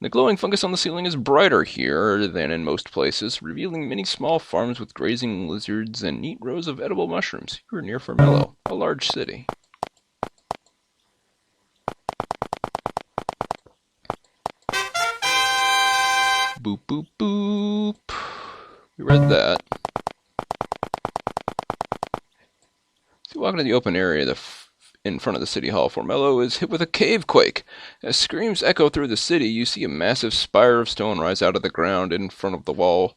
The glowing fungus on the ceiling is brighter here than in most places, revealing many small farms with grazing lizards and neat rows of edible mushrooms. You are near Formello, a large city. Boop, boop, boop. We read that. As you walk into the open area in front of the city hall, Formello is hit with a cave quake. As screams echo through the city, you see a massive spire of stone rise out of the ground in front of the wall.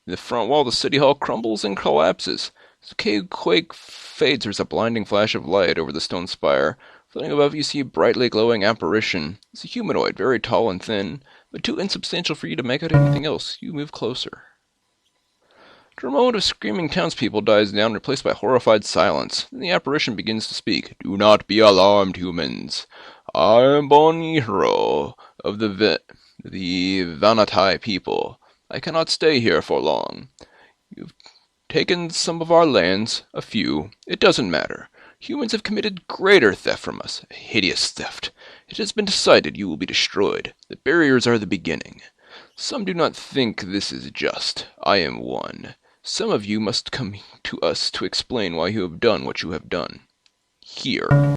The front wall of the city hall crumbles and collapses. As the cave quake fades, there's a blinding flash of light over the stone spire. Floating above, you see a brightly glowing apparition. It's a humanoid, very tall and thin, but too insubstantial for you to make out anything else. You move closer. After a moment of screaming townspeople dies down, replaced by horrified silence. Then the apparition begins to speak. Do not be alarmed, humans. I am Bonihiro of the Vanatai people. I cannot stay here for long. You've taken some of our lands, a few. It doesn't matter. Humans have committed greater theft from us, a hideous theft. It has been decided you will be destroyed. The barriers are the beginning. Some do not think this is just. I am one. Some of you must come to us to explain why you have done what you have done. Here.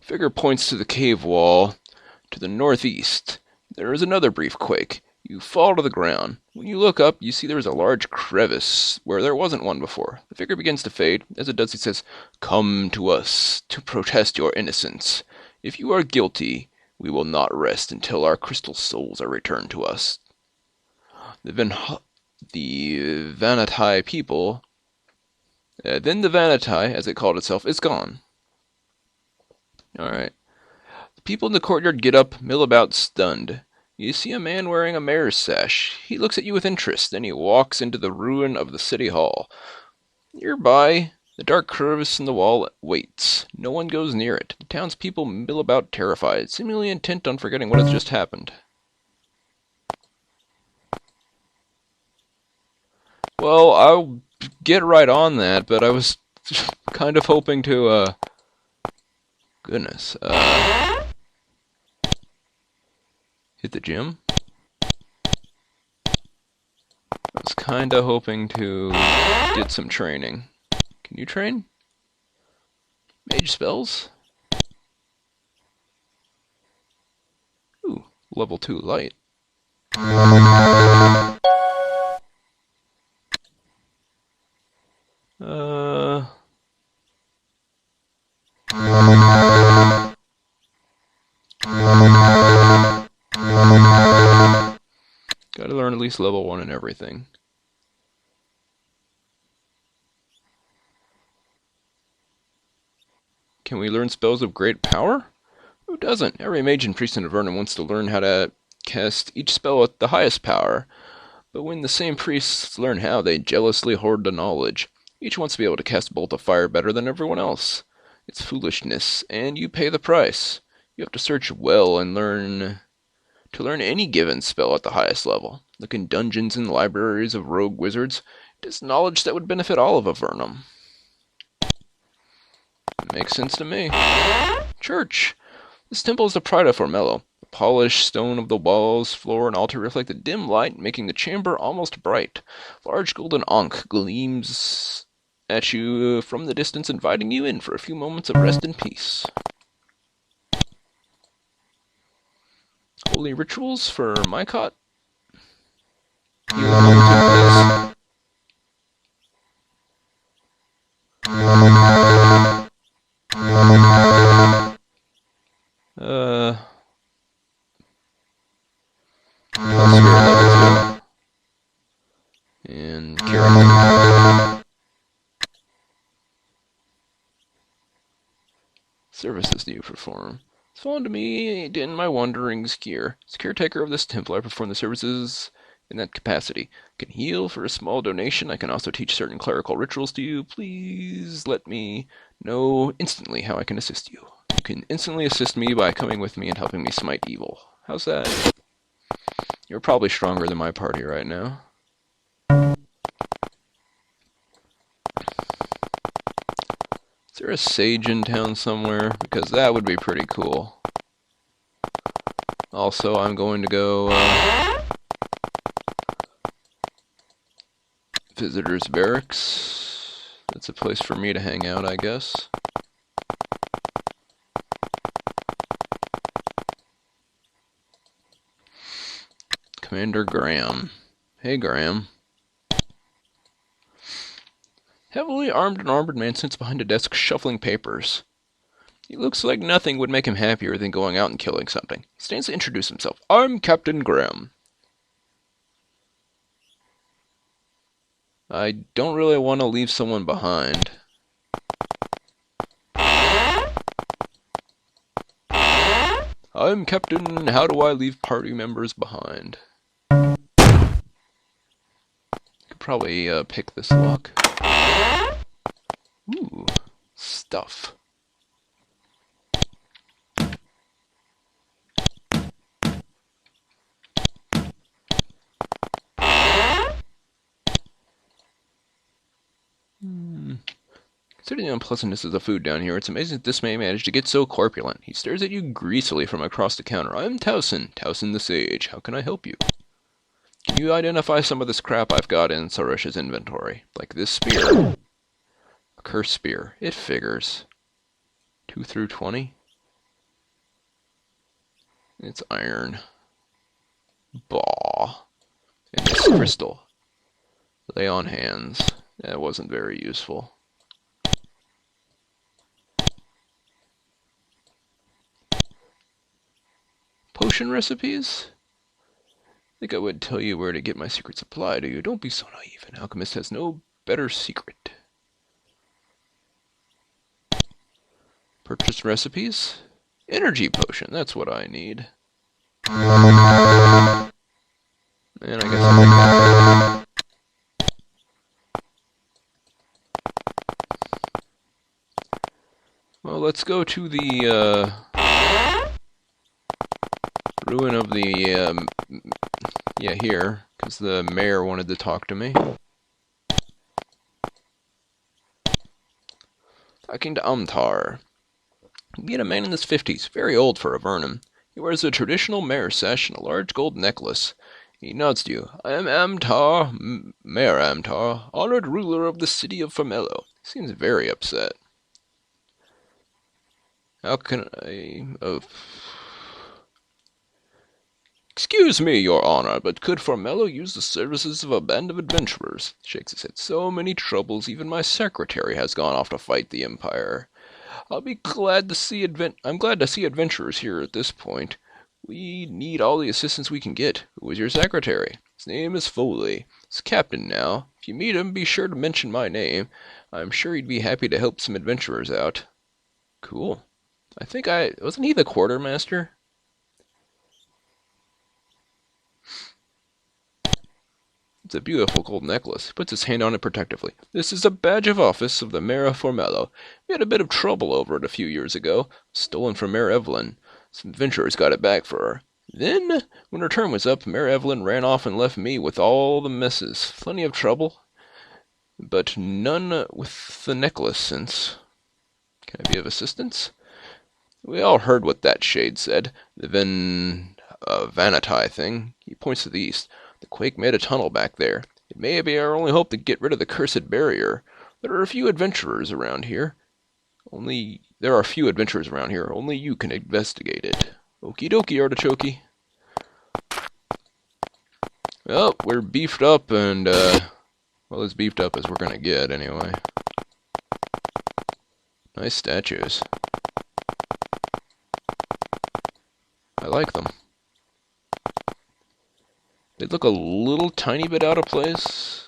Figure points to the cave wall to the northeast. There is another brief quake. You fall to the ground. When you look up, you see there is a large crevice where there wasn't one before. The figure begins to fade. As it does, it says, Come to us to protest your innocence. If you are guilty, we will not rest until our crystal souls are returned to us. The Vanatai people, then the Vanatai, as it called itself, is gone. Alright. The people in the courtyard get up, mill about, stunned. You see a man wearing a mayor's sash. He looks at you with interest, then he walks into the ruin of the city hall. Nearby, the dark crevice in the wall waits. No one goes near it. The townspeople mill about terrified, seemingly intent on forgetting what has just happened. Well, I'll get right on that, but I was kind of hoping to, goodness, hit the gym? I was kind of hoping to get some training. Can you train? Mage spells? Ooh, level 2 light. Gotta learn at least level 1 and everything. Can we learn spells of great power? Who doesn't? Every mage and priest in Avernum wants to learn how to cast each spell at the highest power. But when the same priests learn how, they jealously hoard the knowledge. Each wants to be able to cast a bolt of fire better than everyone else. It's foolishness, and you pay the price. You have to search well and learn any given spell at the highest level. Look in dungeons and libraries of rogue wizards. It is knowledge that would benefit all of Avernum. Makes sense to me. Church. This temple is the pride of Formello. The polished stone of the walls, floor, and altar reflect the dim light, making the chamber almost bright. Large golden ankh gleams at you from the distance, inviting you in for a few moments of rest and peace. Holy rituals for Mycot. And carry. Services do you perform? It's fallen to me in my wanderings here. As caretaker of this temple, I perform the services in that capacity. I can heal for a small donation. I can also teach certain clerical rituals to you. Please let me know instantly how I can assist you. You can instantly assist me by coming with me and helping me smite evil. How's that? You're probably stronger than my party right now. Is there a sage in town somewhere? Because that would be pretty cool. Also, I'm going to go visitors' barracks. That's a place for me to hang out, I guess. Commander Graham. Hey, Graham. Heavily armed and armored man sits behind a desk shuffling papers. He looks like nothing would make him happier than going out and killing something. He stands to introduce himself. I'm Captain Graham. I don't really want to leave someone behind. I'm Captain. How do I leave party members behind? Could probably pick this lock. Ooh, stuff. Considering the unpleasantness of the food down here, it's amazing that this man managed to get so corpulent. He stares at you greasily from across the counter. I'm Towson the Sage. How can I help you? Can you identify some of this crap I've got in Sarish's inventory? Like this spear. A cursed spear. It figures. 2 through 20? It's iron. Baw. And this crystal. Lay on hands. That wasn't very useful. Potion recipes? I think I would tell you where to get my secret supply, do you? Don't be so naive. An alchemist has no better secret. Purchase recipes? Energy potion, that's what I need. And I guess I'll make that. Well, let's go to the ruin of the here, because the mayor wanted to talk to me. Talking to Amtar. He had a man in his 50s, very old for Avernum. He wears a traditional mayor sash and a large gold necklace. He nods to you. I am Amtar, Mayor Amtar, honored ruler of the city of Formello. He seems very upset. How can I... Excuse me, your honor, but could Formello use the services of a band of adventurers? Shakes his head. So many troubles, even my secretary has gone off to fight the Empire. I'm glad to see adventurers here at this point. We need all the assistance we can get. Who is your secretary? His name is Foley. He's captain now. If you meet him, be sure to mention my name. I'm sure he'd be happy to help some adventurers out. Cool. Wasn't he the quartermaster? It's a beautiful gold necklace. He puts his hand on it protectively. This is a badge of office of the Mayor of Formello. We had a bit of trouble over it a few years ago. Stolen from Mayor Evelyn. Some adventurers got it back for her. Then, when her term was up, Mayor Evelyn ran off and left me with all the messes. Plenty of trouble, but none with the necklace since. Can I be of assistance? We all heard what that shade said. The Vanatai thing. He points to the east. The quake made a tunnel back there. It may be our only hope to get rid of the cursed barrier. There are a few adventurers around here. Only you can investigate it. Okie dokie, artichoke. Well, we're beefed up and, well, as beefed up as we're gonna get, anyway. Nice statues. I like them. They look a little tiny bit out of place,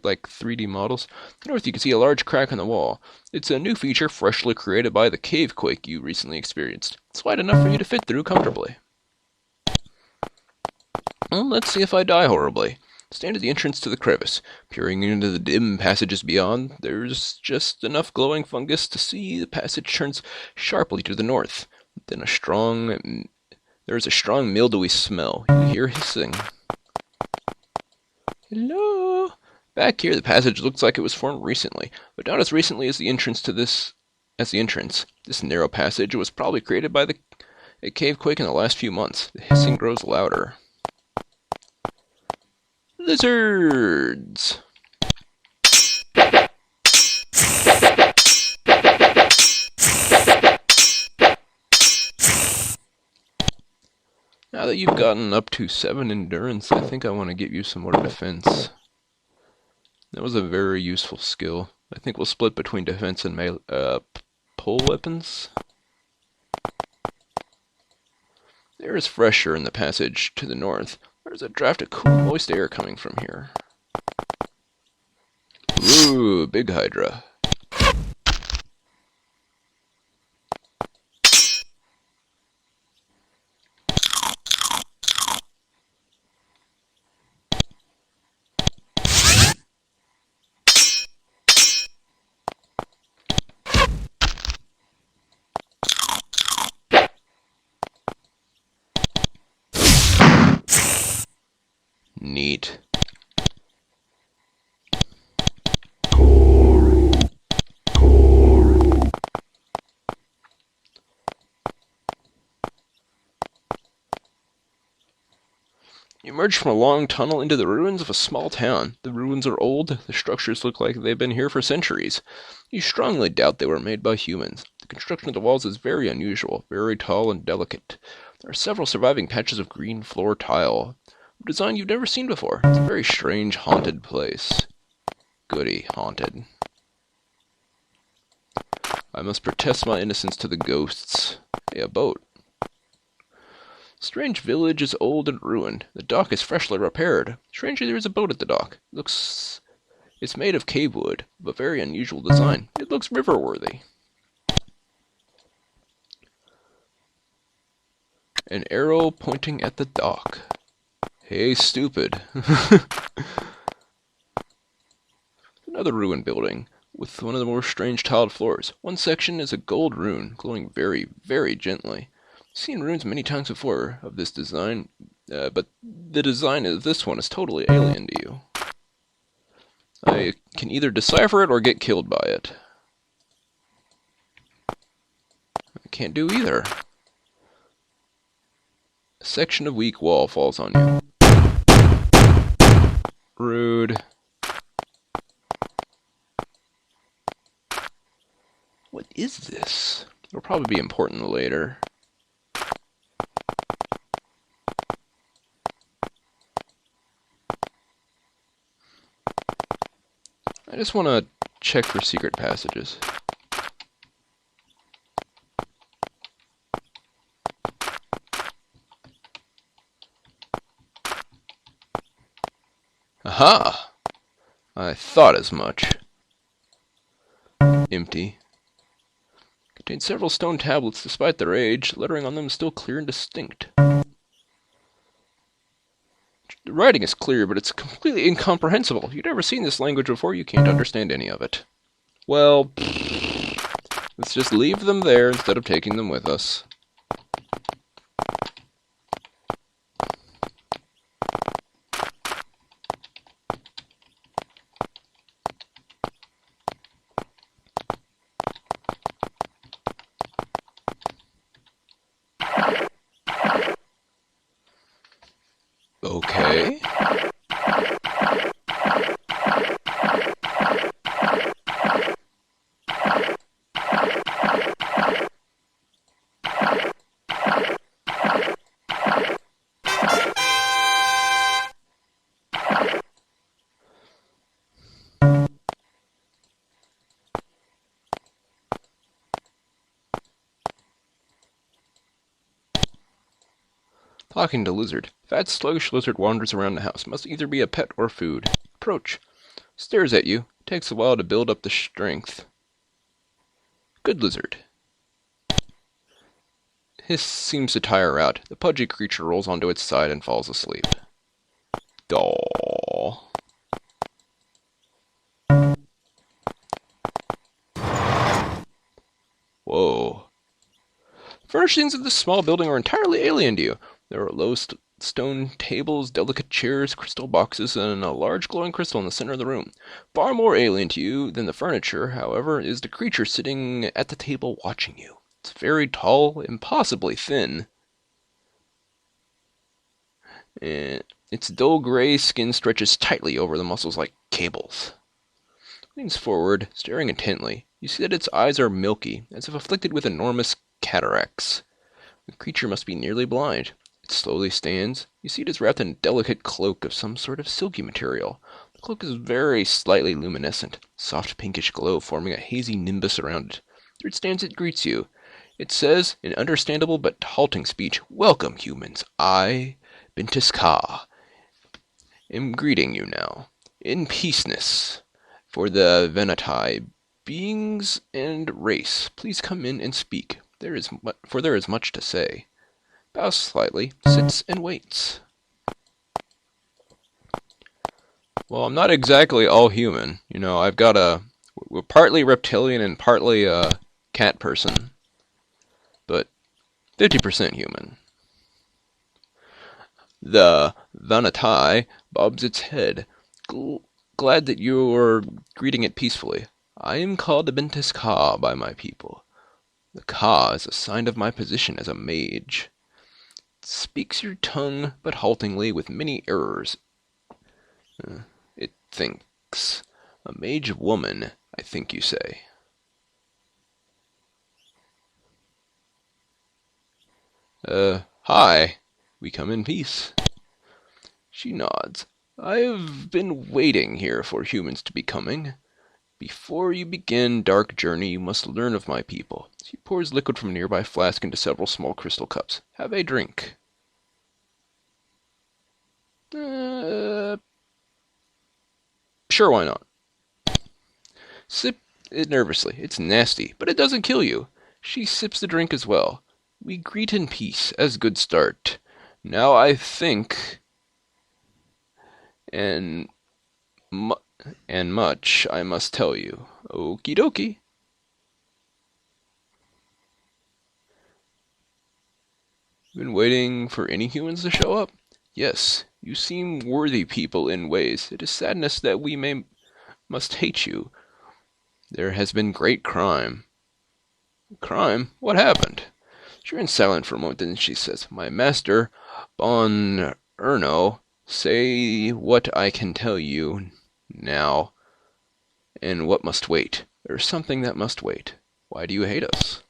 like 3D models. To the north you can see a large crack in the wall. It's a new feature freshly created by the cave quake you recently experienced. It's wide enough for you to fit through comfortably. Well, let's see if I die horribly. Stand at the entrance to the crevice. Peering into the dim passages beyond, there's just enough glowing fungus to see the passage turns sharply to the north. Then there is a strong mildewy smell. You hear hissing. Hello? Back here, the passage looks like it was formed recently, but not as recently as the entrance. This narrow passage was probably created by the A cave quake in the last few months. The hissing grows louder. Lizards! Now that you've gotten up to 7 endurance, I think I want to give you some more defense. That was a very useful skill. I think we'll split between defense and pole weapons. The air is fresher in the passage to the north. There's a draft of cool, moist air coming from here. Ooh, big Hydra. Neat. You emerge from a long tunnel into the ruins of a small town. The ruins are old. The structures look like they've been here for centuries. You strongly doubt they were made by humans. The construction of the walls is very unusual, very tall and delicate. There are several surviving patches of green floor tile. A design you've never seen before. It's a very strange, haunted place. Goody, haunted. I must protest my innocence to the ghosts. Hey, a boat. Strange village is old and ruined. The dock is freshly repaired. Strangely, there is a boat at the dock. It's made of cave wood, of a very unusual design. It looks river-worthy. An arrow pointing at the dock. Hey, stupid. Another ruined building, with one of the more strange tiled floors. One section is a gold rune, glowing very, very gently. I've seen runes many times before of this design, but the design of this one is totally alien to you. I can either decipher it or get killed by it. I can't do either. A section of weak wall falls on you. Rude. What is this? It'll probably be important later. I just want to check for secret passages. Aha! I thought as much. Empty. Contains several stone tablets despite their age. Lettering on them is still clear and distinct. The writing is clear, but it's completely incomprehensible. You've never seen this language before, you can't understand any of it. Well, let's just leave them there instead of taking them with us. Okay. Talking to lizard. Fat, sluggish lizard wanders around the house. Must either be a pet or food. Approach. Stares at you. Takes a while to build up the strength. Good lizard. Hiss seems to tire out. The pudgy creature rolls onto its side and falls asleep. Aww. Whoa. Furnishings of this small building are entirely alien to you. There are low stone tables, delicate chairs, crystal boxes, and a large glowing crystal in the center of the room. Far more alien to you than the furniture, however, is the creature sitting at the table watching you. It's very tall, impossibly thin, and its dull gray skin stretches tightly over the muscles like cables. It leans forward, staring intently. You see that its eyes are milky, as if afflicted with enormous cataracts. The creature must be nearly blind. It slowly stands. You see it is wrapped in a delicate cloak of some sort of silky material. The cloak is very slightly luminescent, soft pinkish glow forming a hazy nimbus around it. There it stands, it greets you. It says, in understandable but halting speech, "Welcome, humans. I, Bintis Ka, am greeting you now. In peaceness. For the Venatai, beings and race, please come in and speak. There is much to say." Bows slightly, sits and waits. Well, I'm not exactly all human. I've got we're partly reptilian and partly a cat person, but 50% human. The Vanatai bobs its head, glad that you're greeting it peacefully. I am called Abentis Ka by my people. The Ka is a sign of my position as a mage. It speaks your tongue, but haltingly, with many errors. It thinks. A mage woman, I think you say. Hi. We come in peace. She nods. I've been waiting here for humans to be coming. Before you begin dark journey, you must learn of my people. She pours liquid from a nearby flask into several small crystal cups. Have a drink. Sure, why not? Sip it nervously. It's nasty, but it doesn't kill you. She sips the drink as well. We greet in peace, as good start. Now I think, and much I must tell you. Okie dokie. Been waiting for any humans to show up? Yes, you seem worthy people in ways. It is sadness that we must hate you. There has been great crime. Crime? What happened? She remains silent for a moment, then she says, "My master, Bon Erno, say what I can tell you now, and what must wait. There is something that must wait. Why do you hate us?"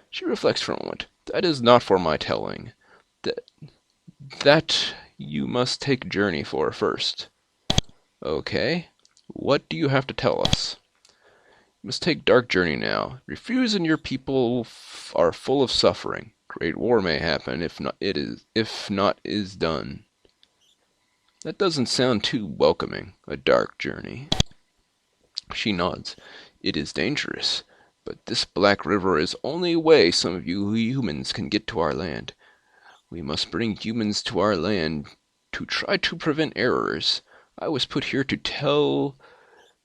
She reflects for a moment. "That is not for my telling. That you must take journey for first." Okay. What do you have to tell us? You must take dark journey now. Refuse and your people are full of suffering. Great war may happen if not is done. That doesn't sound too welcoming. A dark journey. She nods. It is dangerous, but this black river is only way some of you humans can get to our land. We must bring humans to our land to try to prevent errors. I was put here to tell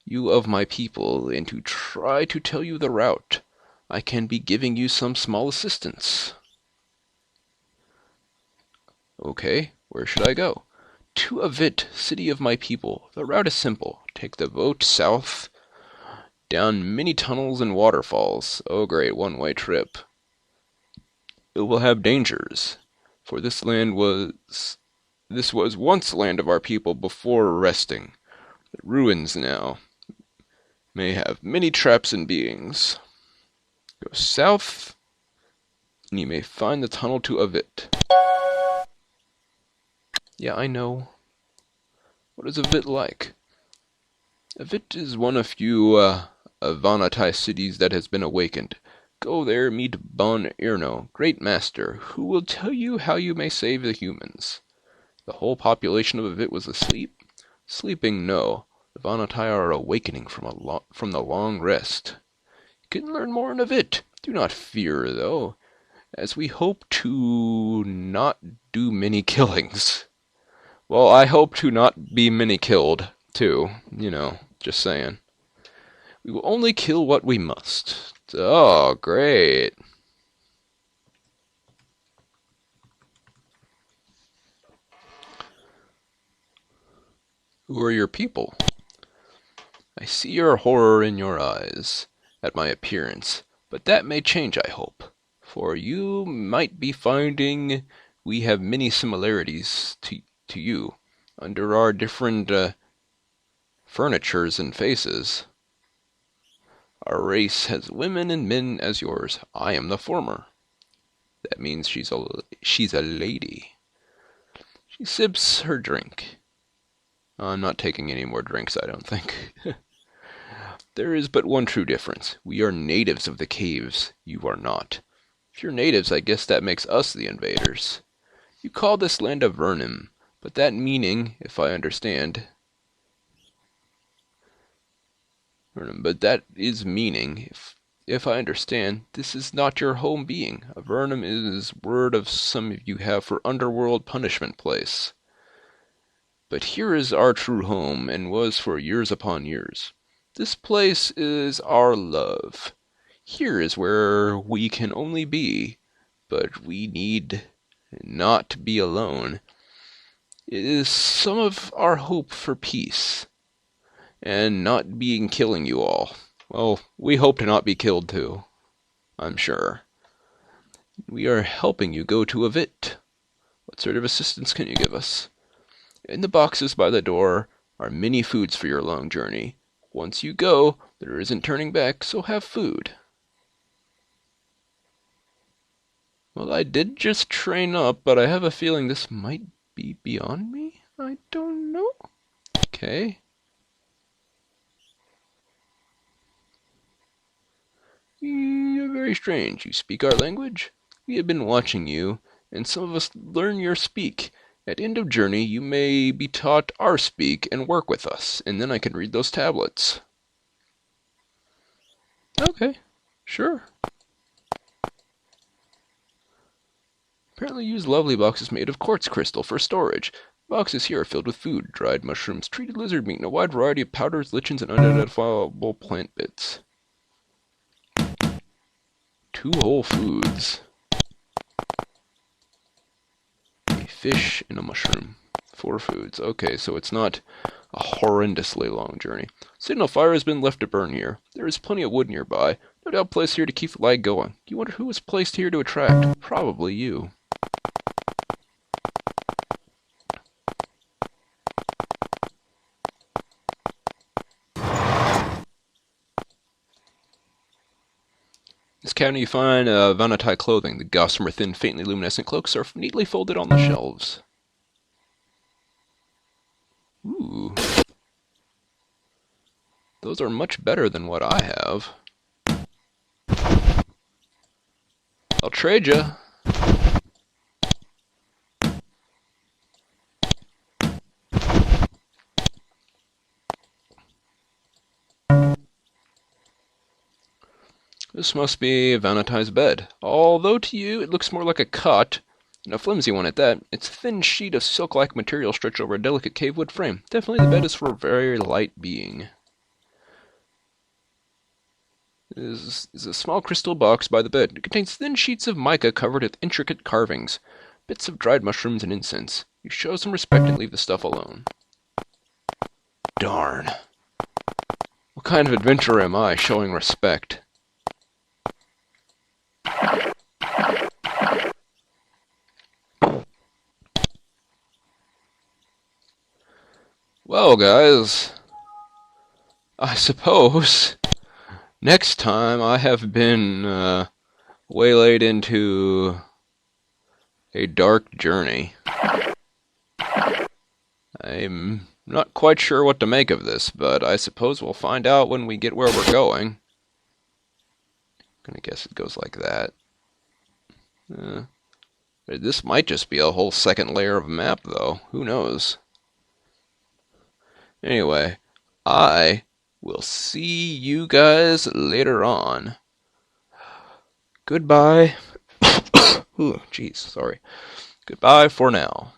you of my people and to try to tell you the route. I can be giving you some small assistance. Okay, where should I go? To Avit, city of my people. The route is simple. Take the boat south, down many tunnels and waterfalls. Oh great, one-way trip. It will have dangers, for this was once land of our people before resting. The ruins now may have many traps and beings. Go south, and you may find the tunnel to Avit. Yeah, I know. What is Avit like? Avit is one of few Avanatai cities that has been awakened. Go there, meet Bon Irno, great master, who will tell you how you may save the humans. The whole population of Avit was asleep? Sleeping, no. The Vanatai are awakening from the long rest. You can learn more in Avit. Do not fear, though, as we hope to not do many killings. Well, I hope to not be many killed, too. Just saying. We will only kill what we must. Oh, great. Who are your people? I see your horror in your eyes at my appearance, but that may change, I hope. For you might be finding we have many similarities to you under our different furnitures and faces. Our race has women and men as yours. I am the former. That means she's a lady. She sips her drink. I'm not taking any more drinks, I don't think. There is but one true difference. We are natives of the caves. You are not. If you're natives, I guess that makes us the invaders. You call this land Avernum, but that meaning, if I understand, but that is meaning, if I understand, this is not your home being. Avernum is word of some of you have for underworld punishment place. But here is our true home, and was for years upon years. This place is our love. Here is where we can only be, but we need not be alone. It is some of our hope for peace, and not being killing you all. Well, we hope to not be killed too, I'm sure. We are helping you go to Avit. What sort of assistance can you give us? In the boxes by the door are many foods for your long journey. Once you go, there isn't turning back, so have food. Well, I did just train up, but I have a feeling this might be beyond me? I don't know. Okay. You're very strange. You speak our language? We have been watching you, and some of us learn your speak. At end of journey, you may be taught our speak and work with us, and then I can read those tablets. Okay, sure. Apparently use lovely boxes made of quartz crystal for storage. Boxes here are filled with food, dried mushrooms, treated lizard meat, and a wide variety of powders, lichens, and unidentifiable plant bits. 2 whole foods. A fish and a mushroom. 4 foods. Okay, so it's not a horrendously long journey. Signal fire has been left to burn here. There is plenty of wood nearby. No doubt placed here to keep the light going. You wonder who was placed here to attract? Probably you. In this cabinet you find vanity clothing. The gossamer thin, faintly luminescent cloaks are neatly folded on the shelves. Ooh. Those are much better than what I have. I'll trade ya. This must be Vanity's bed. Although to you it looks more like a cot, and a flimsy one at that. It's a thin sheet of silk-like material stretched over a delicate cave wood frame. Definitely the bed is for a very light being. Is a small crystal box by the bed. It contains thin sheets of mica covered with intricate carvings, bits of dried mushrooms and incense. You show some respect and leave the stuff alone. Darn. What kind of adventurer am I, showing respect? Well, guys, I suppose next time I have been waylaid into a dark journey. I'm not quite sure what to make of this, but I suppose we'll find out when we get where we're going. I'm gonna guess it goes like that. This might just be a whole second layer of map, though. Who knows? Anyway, I will see you guys later on. Goodbye. Ooh, jeez, sorry. Goodbye for now.